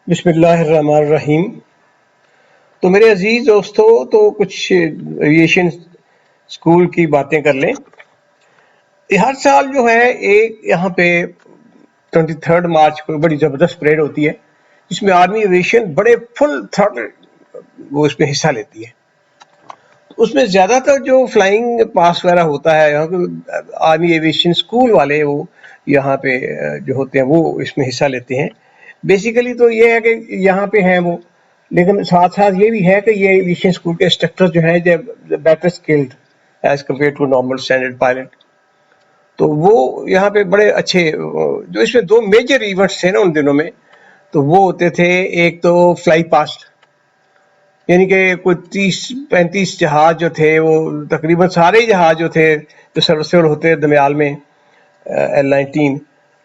بسم اللہ الرحمن الرحیم۔ تو میرے عزیز دوستو، تو کچھ ایویشن اسکول کی باتیں کر لیں۔ ہر سال جو ہے ایک یہاں پہ 23 مارچ کو بڑی زبردست پریڈ ہوتی ہے، جس میں آرمی ایویشن بڑے فل تھرٹل وہ اس میں حصہ لیتی ہے۔ اس میں زیادہ تر جو فلائنگ پاس وغیرہ ہوتا ہے یہاں آرمی ایویشن اسکول والے وہ یہاں پہ جو ہوتے ہیں وہ اس میں حصہ لیتے ہیں۔ بیسیکلی تو یہ ہے کہ یہاں پہ ہیں وہ، لیکن ساتھ ساتھ یہ بھی ہے کہ یہ ایویشن اسکول کے انسٹرکٹر جو ہیں better skilled as compare to normal standard pilot, تو وہ یہاں پہ بڑے اچھے جو اس میں دو میجر ایونٹس تھے نا ان دنوں میں، تو وہ ہوتے تھے ایک تو فلائی پاسٹ، یعنی کہ کوئی 30-35 جہاز جو تھے وہ تقریباً سارے جہاز جو تھے جو سروسیبل ہوتے ہیں دمیال میں L-19،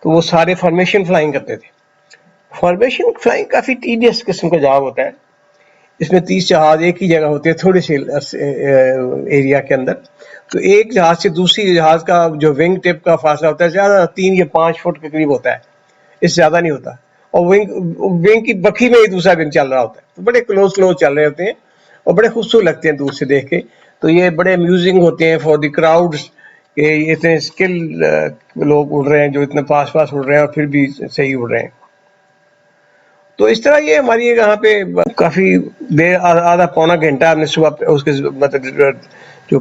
تو وہ سارے فارمیشن فلائنگ کرتے تھے۔ فارمیشن فلائنگ کافی ٹیڈیس قسم کا جاب ہوتا ہے، اس میں 30 جہاز ایک ہی جگہ ہوتے ہیں تھوڑے سے ایریا کے اندر، تو ایک جہاز سے دوسری جہاز کا جو ونگ ٹپ کا فاصلہ ہوتا ہے زیادہ 3 یا 5 فٹ کے قریب ہوتا ہے، اس سے زیادہ نہیں ہوتا، اور ونگ کی بکھی میں ہی دوسرا ونگ چل رہا ہوتا ہے، تو بڑے کلوز چل رہے ہوتے ہیں اور بڑے خوبصورت لگتے ہیں دور سے دیکھ کے۔ تو یہ بڑے امیوزنگ ہوتے ہیں فار دی کراؤڈز کہ اتنے اسکل لوگ اڑ رہے ہیں جو اتنے پاس اڑ رہے ہیں اور پھر بھی صحیح اڑ رہے ہیں۔ تو اس طرح یہ ہماری یہاں پہ کافی دیر آدھا پونا گھنٹہ ہم نے صبح اس کے مطلب جو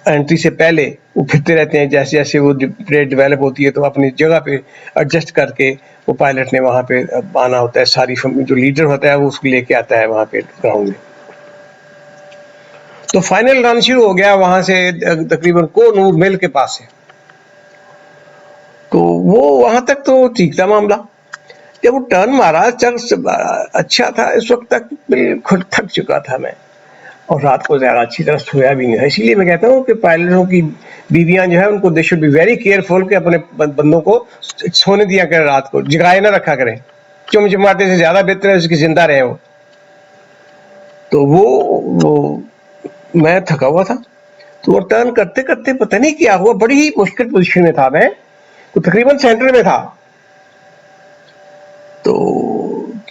انٹری سے پہلے وہ پھرتے رہتے ہیں، جیسے جیسے وہ پریڈ ڈیولپ ہوتی ہے تو اپنی جگہ پہ ایڈجسٹ کر کے وہ پائلٹ نے وہاں پہ آنا ہوتا ہے، ساری جو لیڈر ہوتا ہے وہ اس کو لے کے آتا ہے وہاں پہ گراؤنڈ میں۔ تو فائنل رن شروع ہو گیا وہاں سے تقریباً کو نور مل کے پاس سے، تو وہ وہاں تک تو ٹھیک تھا معاملہ۔ جب وہ ٹرن مارا اچھا تھا، اس وقت تک بالکل تھک چکا تھا میں، اور رات کو زیادہ اچھی طرح سویا بھی نہیں، اسی لیے میں کہتا ہوں کہ پائلٹوں کی بیویاں جو ہے ان کو they should be very careful کہ اپنے بندوں کو سونے دیا کریں، رات کو جگائے نہ رکھا کریں، چمچماتے سے زیادہ بہتر ہے اس کی زندہ رہے ہو۔ تو وہ میں تھکا ہوا تھا، تو وہ ٹرن کرتے کرتے پتہ نہیں کیا ہوا، بڑی ہی مشکل پوزیشن میں تھا میں، تو تقریباً سینٹر میں تھا، تو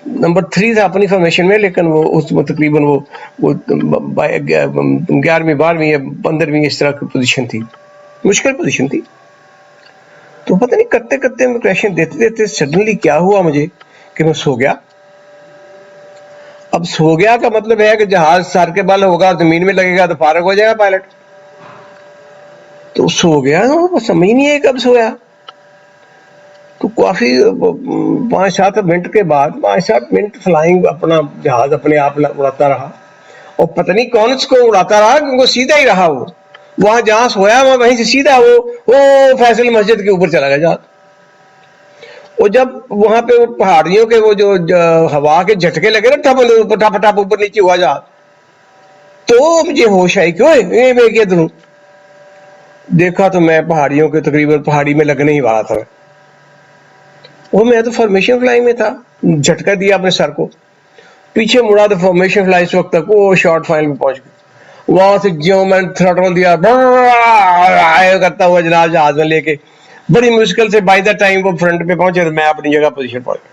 نمبر 3 تھا اپنی فارمیشن میں، لیکن وہ اس میں تقریباً وہ 11ویں 12ویں یا 15ویں اس طرح کی پوزیشن تھی، مشکل پوزیشن تھی۔ تو پتہ نہیں کرتے کرتے میں کریکشن دیتے دیتے سڈنلی کیا ہوا مجھے کہ میں سو گیا۔ اب سو گیا کا مطلب ہے کہ جہاز سر کے بل ہوگا، زمین میں لگے گا تو فارغ ہو جائے گا پائلٹ، تو سو گیا، سمجھ نہیں ہے کب سویا۔ تو کافی 5-7 منٹ کے بعد 5-7 منٹ فلائنگ اپنا جہاز اپنے آپ اڑاتا رہا، اور پتہ نہیں کون اس کو اڑاتا رہا کیونکہ سیدھا ہی رہا، وہ وہاں جہاں سویا وہیں سے سیدھا وہ فیصل مسجد کے اوپر چلا گیا جہاز۔ اور جب وہاں پہ پہاڑیوں کے وہ جو ہوا کے جھٹکے لگے نا ٹپ ٹپ اوپر نیچے ہوا جہاز، تو مجھے ہوش آئی کیوں میں کیا دوں، دیکھا تو میں پہاڑیوں کے تقریباً پہاڑی میں لگنے ہی والا تھا، وہ میں تو فارمیشن فلائی میں تھا، جھٹکا دیا اپنے سر کو، پیچھے مڑا تو فارمیشن فلائی اس وقت تک وہ شارٹ فائل میں پہنچ گئی، وہاں سے جو میں نے تھروٹل دیا کرتا ہوا جناب جہاز میں لے کے، بڑی مشکل سے بائی دا ٹائم وہ فرنٹ پہ پہنچے تو میں اپنی جگہ پوزیشن پہنچ گیا۔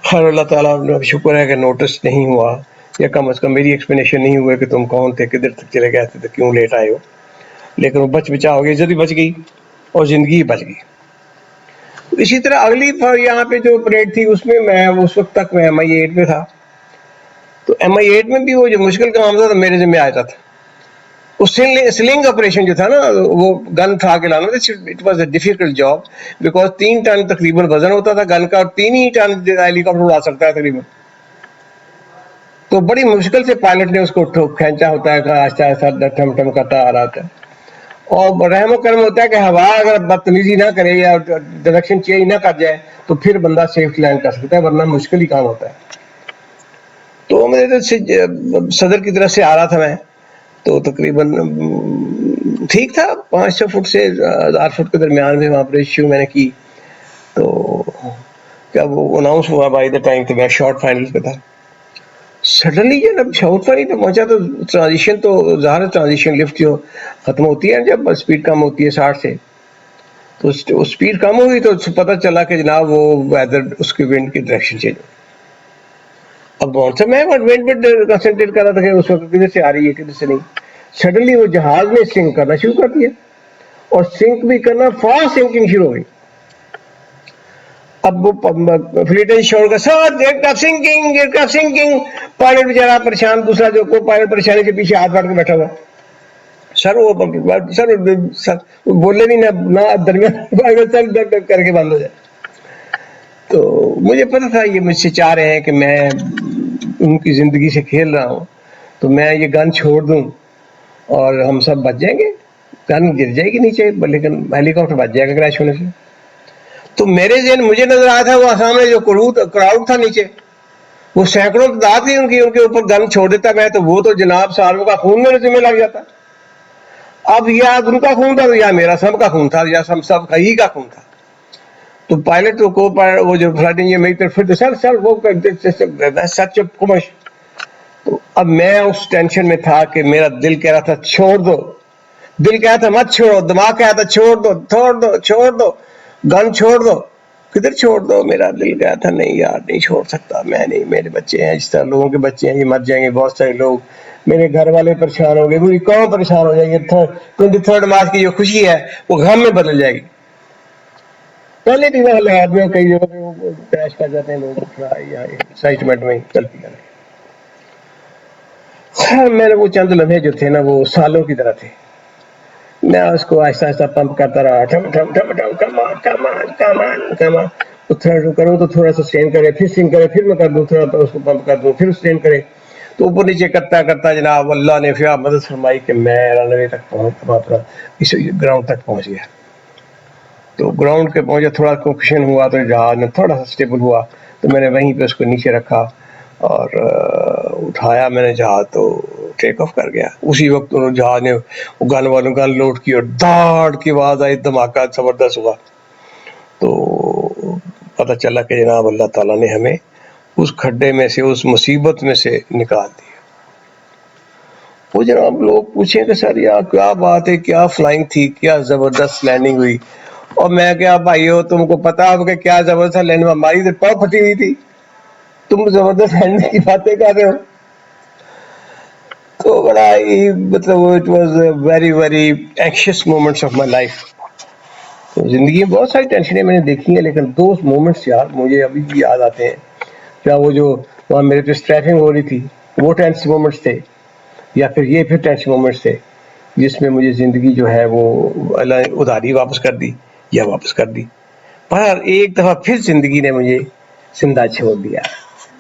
خیر اللہ تعالیٰ شکر ہے کہ نوٹس نہیں ہوا، یا کم از کم میری ایکسپلینیشن نہیں ہوئے کہ تم کون تھے، کدھر تک چلے گئے تھے، کیوں لیٹ آئے ہو، لیکن وہ بچا ہو گئی، عزت بھی بچ گئی اور زندگی بچ گئی۔ اسی طرح اگلی یہاں پہ جو پریڈ تھی اس میں اس وقت تک میں MI-8 میں تھا، تو MI-8 میں بھی وہ جو مشکل کام تھا تو میرے ذمہ آتا تھا، اس سلنگ آپریشن جو تھا نا، وہ گن تھا کے لانا، it was a difficult job because 3 ton تقریباً وزن ہوتا تھا گن کا، اور 3 ہی ٹن ہیلی کاپٹر اڑا سکتا ہے تقریباً، تو بڑی مشکل سے پائلٹ نے اس کو کھینچا ہوتا ہے، آہستہ آہستہ ٹھم ٹھم کرتا آ رہا تھا، اور رحم و کرم ہوتا ہے کہ ہوا اگر بدتمیزی نہ کرے یا ڈائریکشن چینج نہ کر جائے تو پھر بندہ سیف لینڈ کر سکتا ہے، ورنہ مشکل ہی کام ہوتا ہے۔ تو میرے صدر کی طرف سے آ رہا تھا میں، تو تقریباً ٹھیک تھا، 500 فٹ سے 1000 فٹ کے درمیان میں وہاں پر ایشو میں نے کی، تو جب وہ اناؤنس ہوا بائی دا ٹائم تو میں شارٹ فائنل پہ تھا، سڈنلی جب شارٹ فائنل پہ پہنچا تو ٹرانزیشن تو ظاہر ٹرانزیشن لفٹ جو ختم ہوتی ہے جب اسپیڈ کم ہوتی ہے 60 سے، تو اسپیڈ کم ہوئی تو پتہ چلا کہ جناب وہ ویدر اس کی ونڈ کی ڈائریکشن چینج ہو. اب کون سا میں ونڈ پہ کنسنٹریٹ کر رہا تھا کہ اس وقت کدھر سے آ رہی ہے کدھر سے نہیں. سڈنلی وہ جہاز نے سنک کرنا شروع کر دیا اور سنک بھی کرنا فاسٹ سنکنگ شروع ہو گئی. اب وہ فلیٹ شور کا ساتھ سنکنگ پائلٹ بیچارہ پریشان, دوسرا جو کو پائلٹ پریشانی کے پیچھے ہاتھ پھاڑ کے بیٹھا ہوا. سر وہ بولے بھی نہ درمیان کر کے بند ہو جائے. تو مجھے پتا تھا یہ مجھ سے چاہ رہے ہیں کہ میں ان کی زندگی سے کھیل رہا ہوں, تو میں یہ گن چھوڑ دوں اور ہم سب بچ جائیں گے. گن گر جائے گی نیچے لیکن ہیلی کاپٹر بچ جائے گا کریش ہونے سے. تو میرے ذہن مجھے نظر آیا تھا وہ سامنے جو کراؤڈ تھا نیچے, وہ سینکڑوں تعداد تھی ان کے اوپر گن چھوڑ دیتا میں تو وہ تو جناب سالوں کا خون میرے ذمہ لگ جاتا. اب یا ان کا خون تھا یا میرا سب کا خون تھا یا سب ہی کا خون تھا. تو پائلٹ کو وہ جو فلائٹ انجینئر میری طرف پھر سر وہ سچ کمش. تو اب میں اس ٹینشن میں تھا کہ میرا دل کہہ رہا تھا چھوڑ دو, دل کہہ رہا تھا مت چھوڑو, دماغ کہہ رہا تھا چھوڑ دو گن چھوڑ دو. کدھر چھوڑ دو, میرا دل کہا تھا نہیں یار نہیں چھوڑ سکتا میں نہیں, میرے بچے ہیں جس طرح لوگوں کے بچے ہیں یہ مر جائیں گے, بہت سارے لوگ میرے گھر والے پریشان ہو گئے, پوری قوم پریشان ہو جائے گی. 23 مارچ کی جو خوشی ہے وہ غم میں بدل جائے گی. پہلے بھی وہاں لحاظ میں کئی جگہ پہ وہ کریش کر جاتے ہیں لوگ یا ایکسائٹمنٹ میں چلتی ہے. میرے وہ چند لمحے جو تھے نا وہ سالوں کی طرح تھے. میں اس کو آہستہ آہستہ پمپ کرتا رہا, کروں تو تھوڑا سا اسٹین کرے, پھر سنک کرے, پھر میں کر دوں تھوڑا اس کو پمپ کر دوں, پھر اسٹین کرے. تو اوپر نیچے کرتا کرتا جناب اللہ نے پھر مدد فرمائی کہ میں رن وے تک پہنچ گراؤنڈ تک پہنچ گیا. تو گراؤنڈ کے پہنچے, تھوڑا کنفیوژن ہوا تو جہاز میں تھوڑا سا اسٹیبل ہوا تو میں نے وہیں پہ اس کو نیچے رکھا اور اٹھایا میں نے جہاز, تو ٹیک آف کر گیا. اسی وقت انہوں جہاز نے گن والوں گن لوڈ کی اور داڑ کی آواز آئی, دھماکہ زبردست ہوا. تو پتہ چلا کہ جناب اللہ تعالیٰ نے ہمیں اس کھڈے میں سے, اس مصیبت میں سے نکال دیا. وہ جناب لوگ پوچھیں کہ سر یار کیا بات ہے, کیا فلائنگ تھی, کیا زبردست لینڈنگ ہوئی. اور میں کیا بھائیو تم کو پتا ہو کہ کیا زبردست لینڈنگ, ہماری تو پاؤں پھٹی ہوئی تھی, تم زبردست لینڈنگ کی باتیں کر رہے ہو. تو بڑا ہی مطلب it was very very anxious moments of my life. تو زندگی میں بہت ساری ٹینشنیں میں نے دیکھی ہیں, لیکن دوز مومنٹس یار مجھے ابھی بھی یاد آتے ہیں. کیا وہ جو وہاں میرے پہ اسٹریفنگ ہو رہی تھی وہ ٹینس مومنٹس تھے, یا پھر یہ پھر ٹینس مومنٹس تھے جس میں مجھے زندگی جو ہے وہ اللہ نے ادھاری واپس کر دی یا واپس کر دی. پر ایک دفعہ پھر زندگی نے مجھے زندہ چھوڑ دیا,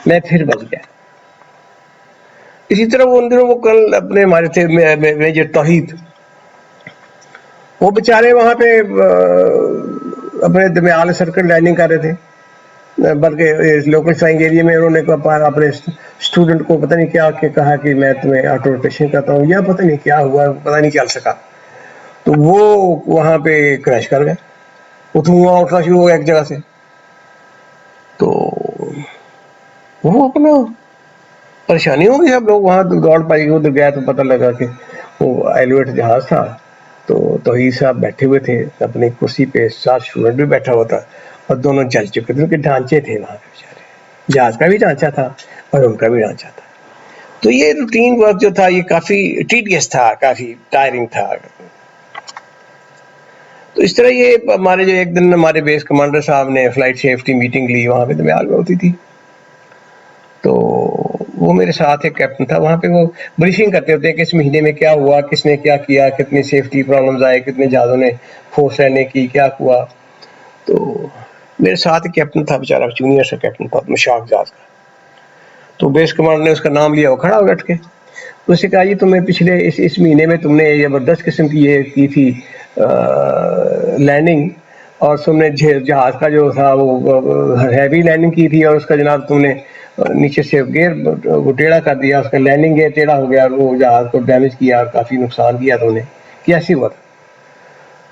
میں پھر بچ گیا. اسی طرح وہ ان دنوں وہ کل اپنے ہمارے تھے میجر توحید, وہ بیچارے وہاں پہ اپنے دمیال سرکل لینڈنگ کر رہے تھے, بلکہ لوکل فلائنگ ایریا میں انہوں نے اپنے اسٹوڈنٹ کو پتہ نہیں کیا کہ کہا کہ میں تمہیں آٹو روٹیشن کرتا ہوں, یا پتہ نہیں کیا ہوا, پتہ نہیں چل سکا. تو وہ وہاں پہ کریش کر گئے, وہ دھواں اٹھنا شروع ہو گیا ایک جگہ سے. تو وہ اپنا پریشانی ہوگی, سب لوگ وہاں دوڑ پائی گئے, ادھر گیا تو پتہ لگا کہ وہ ایلیویٹ جہاز تھا. تو توحید صاحب بیٹھے ہوئے تھے اپنی کرسی پہ, ساتھ اسٹوڈنٹ بھی بیٹھا ہوا تھا, اور دونوں جل چکے تھے. ان کے ڈھانچے تھے وہاں پہ بیچارے, جہاز کا بھی ڈھانچہ تھا اور ان کا بھی ڈھانچہ تھا. تو یہ روٹین ورک جو تھا یہ کافی ٹیڈیس تھا, کافی ٹائرنگ تھا. تو اس طرح یہ ہمارے جو ایک دن ہمارے بیس کمانڈر صاحب نے فلائٹ سیفٹی میٹنگ لی, وہاں پہ دمیال میں ہوتی تھی. تو وہ میرے ساتھ ایک کیپٹن تھا, وہاں پہ وہ بریفنگ کرتے ہوتے ہیں کہ اس مہینے میں کیا ہوا, کس نے کیا کیا, کتنی سیفٹی پرابلمز آئے, کتنے جہازوں نے فورس رہنے کی, کیا ہوا. تو میرے ساتھ ایک کیپٹن تھا بیچارہ, جونیئر سا کیپٹن تھا مشاق جہاز کا. تو بیس کمانڈر نے اس کا نام لیا, وہ کھڑا ہو ڈٹ کے. اس نے کہا جی تمہیں پچھلے اس مہینے میں تم نے زبردست قسم کی یہ کی تھی لینڈنگ, اور تم نے جہاز کا جو تھا وہ ہیوی لینڈنگ کی تھی, اور اس کا جناب تم نے نیچے سے گیئر وہ ٹیڑھا کر دیا, اس کا لینڈنگ گیئر ٹیڑھا ہو گیا, اور وہ جہاز کو ڈیمیج کیا, کافی نقصان کیا تم نے, کیسے ہوا تھا.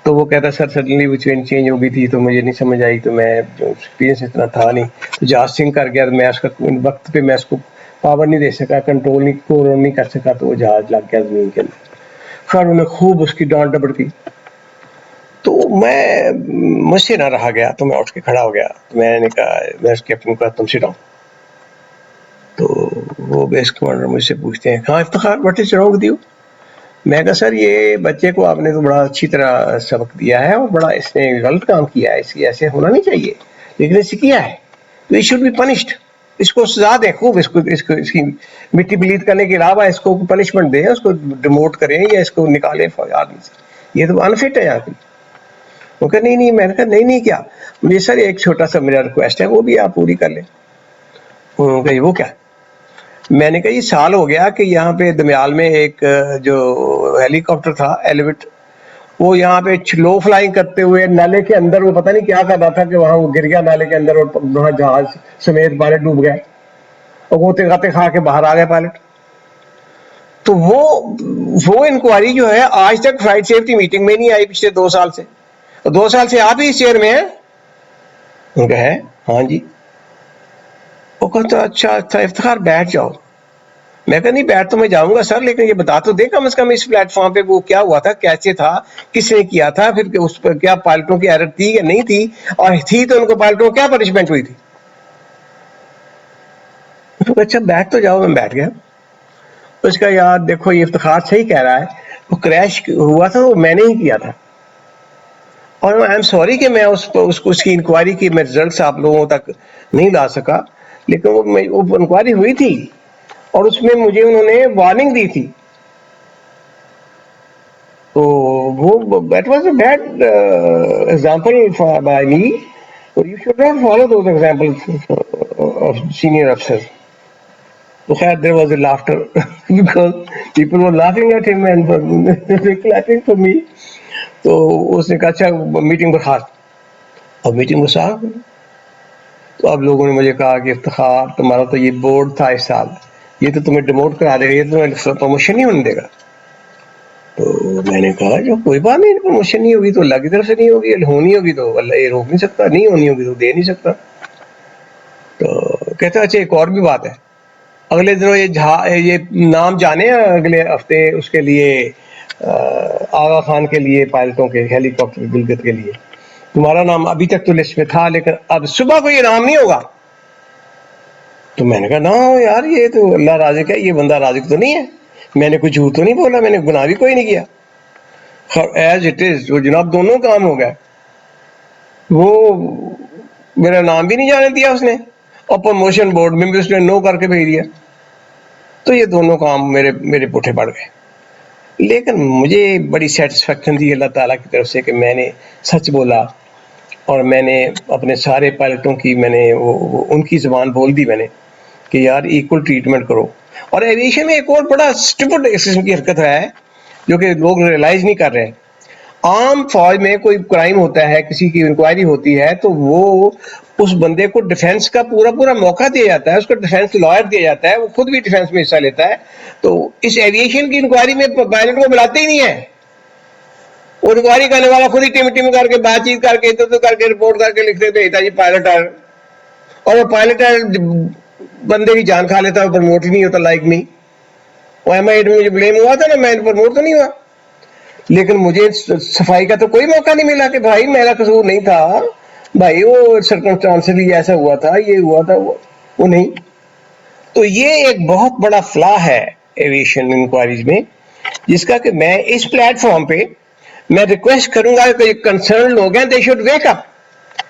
تو وہ کہتا سر سڈنلی وہ چینج ہو گئی تھی تو مجھے نہیں سمجھ آئی, تو میں جو ایکسپیرینس اتنا تھا نہیں, تو جہاز سنک کر گیا, میں اس کا وقت پہ میں اس کو پاور نہیں دے سکا, کنٹرول نہیں کر سکا, تو وہ جہاز لگ گیا زمین کے اندر. خیر انہیں خوب اس کی ڈانٹ ڈپٹ کی. تو مجھ سے نہ رہا گیا، تو میں اٹھ کے کھڑا ہو گیا. تو میں نے کہا، میں اس کیپٹن کو کہا تم سٹ ڈاؤن. تو وہ بیس کمانڈر مجھ سے پوچھتے ہیں ہاں Iftikhar what is wrong with you. میں کہا سر یہ بچے کو آپ نے تو بڑا اچھی طرح سبق دیا ہے اور بڑا اس نے غلط کام کیا ہے، اس کی ایسے ہونا نہیں چاہیے، لیکن اس نے کیا ہے تو یہ شوڈ بی پنشڈ. اس کو سزا دیں خوب، اس کی مٹی پلیت کرنے کے علاوہ اس کو پنشمنٹ دیں، اس کو ڈیموٹ کریں یا اس کو نکالیں آدمی سے، یہ تو انفٹ ہے یہاں کی. وہ کہ نہیں، میں نے کہا نہیں کیا مجھے سر ایک چھوٹا سا میرا ریکویسٹ ہے، وہ بھی آپ پوری کر لیں. انہوں نے کہا وہ کیا؟ میں نے کہا یہ سال ہو گیا کہ یہاں پہ دمیال میں ایک جو ہیلی کاپٹر تھا ایلیویٹ، وہ یہاں پہ لو فلائنگ کرتے ہوئے نالے کے اندر، وہ پتہ نہیں کیا کر رہا تھا کہ وہاں وہ گر گیا نالے کے اندر اور وہاں جہاز سمیت پائلٹ ڈوب گئے اور غوطے غاتے کھا کے باہر آ گئے پائلٹ. تو وہ انکوائری جو ہے آج تک فلائٹ سیفٹی میٹنگ میں نہیں آئی پچھلے 2 سال سے. 2 سال سے آپ ہی اس چیئر میں ہیں. ان کا ہے ہاں جی. وہ کہتا اچھا افتخار بیٹھ جاؤ. میں کہا نہیں بیٹھ تو میں جاؤں گا سر، لیکن یہ بتا تو دے کم از کم اس پلیٹ فارم پہ وہ کیا ہوا تھا، کیسے تھا، کس نے کیا تھا، پھر اس پر کیا پائلٹوں کی ایرر تھی یا نہیں تھی، اور تھی تو ان کو پائلٹوں کو کیا پنشمنٹ ہوئی تھی. اچھا بیٹھ تو جاؤ. میں بیٹھ گیا. اس کا یار دیکھو یہ افتخار صحیح کہہ رہا ہے، وہ کریش ہوا تھا وہ میں نے ہی کیا تھا، اور آئی ایم سوری کہ میں اس کی انکوائری کی میں رزلٹس آپ لوگوں تک نہیں لا سکا، لیکن وہ انکوائری ہوئی تھی اور اس میں مجھے انہوں نے وارننگ دی تھی. تو وہ that was a bad example by me. You should not follow those example of senior افسر. تو خیر there was a laughter because people were laughing at ہم اینڈ کلیپنگ فار می. تو اس نے کہا اچھا میٹنگ برخاست. اور میٹنگ برخاست. تو اب لوگوں نے مجھے کہا کہ افتخار تمہارا تو یہ بورڈ تھا اس سال، یہ تو تمہیں ڈیموٹ کرا دے گا، یہ تو تمہیں پروموشن نہیں ہونے دے گا. تو میں نے کہا جو کوئی بات نہیں، پروموشن نہیں ہوگی تو اللہ کی طرف سے نہیں ہوگی، ہونی ہوگی تو اللہ یہ روک نہیں سکتا، نہیں ہونی ہوگی تو دے نہیں سکتا. تو کہتا اچھا ایک اور بھی بات ہے، اگلے دنوں یہ نام جانے اگلے ہفتے اس کے لیے آغا خان کے لیے پائلٹوں کے ہیلی کاپٹر گلگت کے لیے تمہارا نام ابھی تک تو لسٹ میں تھا، لیکن اب صبح کو یہ نام نہیں ہوگا. تو میں نے کہا نہ ہو یار، یہ تو اللہ رازق ہے، یہ بندہ رازق تو نہیں ہے، میں نے کوئی جھوٹ تو نہیں بولا، میں نے گناہ بھی کوئی نہیں کیا. ایز اٹ از وہ جناب دونوں کام ہو گئے. وہ میرا نام بھی نہیں جانے دیا اس نے، اور پروموشن بورڈ میں بھی اس نے نو کر کے بھیج دیا. تو یہ دونوں کام میرے پوٹھے پڑ گئے. لیکن مجھے بڑی سیٹسفیکشن تھی اللہ تعالیٰ کی طرف سے کہ میں نے سچ بولا، اور میں نے اپنے سارے پائلٹوں کی میں نے ان کی زبان بول دی میں نے کہ یار ایکول ٹریٹمنٹ کرو. اور ایویشن میں ایک اور بڑا اسٹوپڈ قسم کی حرکت ہے جو کہ لوگ ریئلائز نہیں کر رہے. عام فوج میں کوئی کرائم ہوتا ہے، کسی کی انکوائری ہوتی ہے، تو وہ اس بندے کو ڈیفینس کا پورا موقع دیا جاتا ہے، اس کو ڈیفینس لائر دیا جاتا ہے، وہ خود بھی ڈیفینس میں حصہ لیتا ہے. تو اس ایویشن کی انکوائری میں پائلٹ کو بلاتے ہی نہیں ہے. وہ انکوائری کرنے والا خود ہی ٹیم کر کے بات چیت کر کے ادھر کر کے رپورٹ کر کے لکھتے بھیجتا جی پائلٹ ہے، اور وہ پائلٹ ہے بندے کی جان کھا لیتا ہے، پروموٹ ہی نہیں ہوتا لائک می. وہ ایم آئی مجھے بلیم ہوا تھا نا، میں پروموٹ تو نہیں ہوا، لیکن مجھے صفائی کا تو کوئی موقع نہیں ملا کہ بھائی میرا قصور نہیں تھا، بھائی وہ سرکمسٹانسلی ایسا ہوا تھا، یہ ہوا تھا، وہ نہیں. تو یہ ایک بہت بڑا فلا ہے ایویشن انکوائریز میں، جس کا کہ میں اس پلیٹ فارم پہ میں ریکویسٹ کروں گا کہ کنسرن لوگ ہیں they should wake up,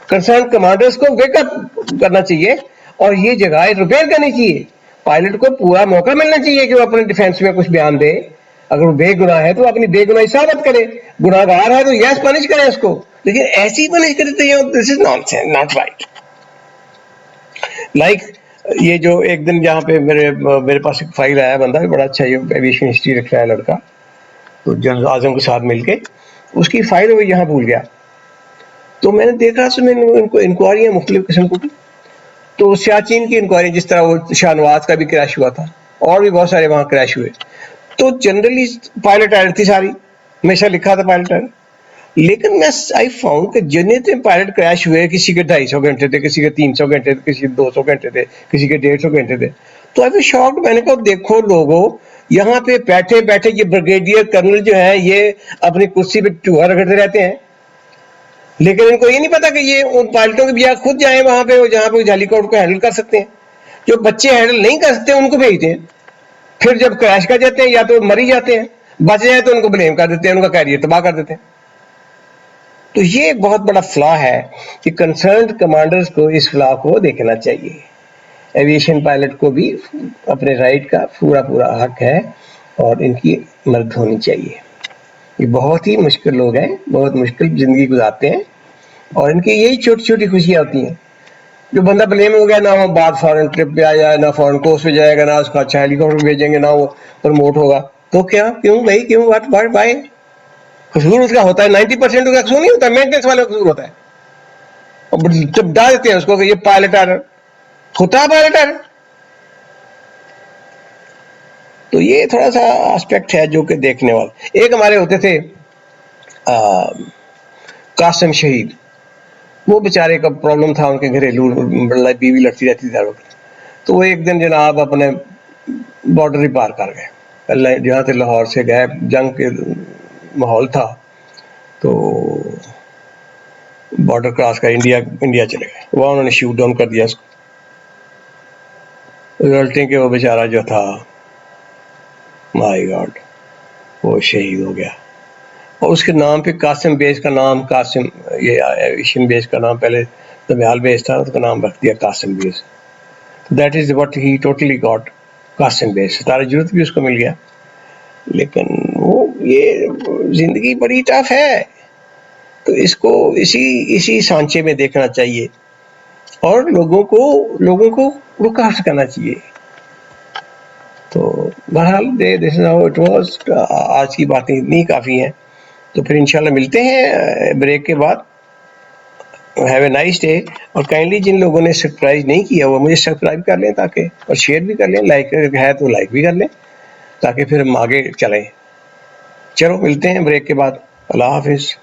concern commanders کو ویک اپ کرنا چاہیے اور یہ جگہ ریپیئر کرنی چاہیے. پائلٹ کو پورا موقع ملنا چاہیے کہ وہ اپنے ڈیفینس میں کچھ بیان دے. اگر وہ بے گناہ ہے تو اپنی بے گناہی ثابت کرے، گناہ گار ہے تو یس پنش کرے اس کو، لیکن ایسی پنش کرتے ہیں دس از ناٹ رائٹ. لائک یہ جو ایک دن جہاں پہ میرے پاس ایک فائل آیا، بندہ بھی بڑا اچھا یہ ایویشن ہسٹری رکھ رہا ہے لڑکا، تو جنرل اعظم کے ساتھ مل کے اس کی فائل وہ یہاں بھول گیا. تو میں نے دیکھا اس میں ان کو انکوائریاں مختلف قسم کی. تو سیاچین کی انکوائری، جس طرح وہ شاہ نواز کا بھی کریش ہوا تھا اور بھی بہت سارے وہاں کریش ہوئے، تو جنرلی پائلٹ ایرر تھی ساری، ہمیشہ لکھا تھا پائلٹ ایرر. لیکن میں آئی فاؤنڈ کہ جتنے پائلٹ کریش ہوئے، کسی کے 250 گھنٹے تھے، کسی کے 300 گھنٹے تھے، کسی کے 200 گھنٹے تھے، کسی کے 150 گھنٹے تھے. تو ابھی شاکڈ، میں نے کہا دیکھو لوگوں یہاں پہ بیٹھے بیٹھے یہ بریگیڈیئر کرنل جو ہیں یہ اپنی کرسی پہ چوہا رگڑتے رہتے ہیں، لیکن ان کو یہ نہیں پتا کہ یہ ان پائلٹوں کے بجائے خود جائیں وہاں پہ جہاں پہ ہیلی کاپٹر کو ہینڈل کر سکتے ہیں. جو بچے ہینڈل نہیں کر سکتے ان کو بھیجتے ہیں, پھر جب کریش کر جاتے ہیں یا تو مر ہی جاتے ہیں, بچ جائیں تو ان کو بلیم کر دیتے ہیں, ان کا کیریئر تباہ کر دیتے ہیں. تو یہ ایک بہت بڑا فلا ہے کہ کنسرنڈ کمانڈرز کو اس فلا کو دیکھنا چاہیے. ایویشن پائلٹ کو بھی اپنے رائٹ کا پورا حق ہے اور ان کی مدد ہونی چاہیے. یہ بہت ہی مشکل لوگ ہیں, بہت مشکل زندگی گزارتے ہیں, اور ان کی یہی چھوٹی چھوٹی خوشیاں ہوتی ہیں. جو بندہ بلیم ہو گیا, نہ وہ بعد فارن ٹرپ پہ آیا, نہ فارن کورس پہ جائے گا, نہ اس کا اچھا ہیلی کاپٹر بھیجیں گے, نہ وہ پروموٹ ہوگا, تو کیوں بھائی کیوں واٹ بھائی قصور اس کا ہوتا ہے. 90% کا قصور نہیں ہوتا, مینٹیننس والے کا قصور ہوتا ہے. اور جب ڈال دیتے ہیں اس کو کہ یہ پائلٹ ہوتا ہے پائلٹ. تو یہ تھوڑا سا آسپیکٹ ہے جو کہ دیکھنے والا. ایک ہمارے ہوتے تھے قاسم شہید, وہ بیچارے کا پرابلم تھا, ان کے گھریلو بیوی لڑتی رہتی تھی. تو وہ ایک دن جناب اپنے بارڈر ہی پار کر گئے, جہاں سے لاہور سے گئے, جنگ کے ماحول تھا, تو بارڈر کراس کر انڈیا چلے گئے. وہاں انہوں نے شوٹ ڈاؤن کر دیا اس کو. رزلٹیں کہ وہ بیچارہ جو تھا, مائی گاڈ, وہ شہید ہو گیا. اور اس کے نام پہ قاسم بیس کا نام, قاسم یہ ایویشن بیس کا نام پہلے دمیال بیس تھا, اس کا نام رکھ دیا Qasim base. That is what he totally got, Qasim base. Sitara Jurat بھی اس کو مل گیا. لیکن وہ یہ زندگی بڑی ٹف ہے, تو اس کو اسی سانچے میں دیکھنا چاہیے اور لوگوں کو رکا کرنا چاہیے. تو بہرحال دس از ہاؤ اٹ واز. آج کی باتیں اتنی کافی ہیں, تو پھر انشاءاللہ ملتے ہیں بریک کے بعد. Have a nice day. اور کائنڈلی جن لوگوں نے سبسکرائب نہیں کیا وہ مجھے سبسکرائب کر لیں, تاکہ اور شیئر بھی کر لیں, لائک ہے تو لائک بھی کر لیں, تاکہ پھر ہم آگے چلیں. چلو ملتے ہیں بریک کے بعد. اللہ حافظ.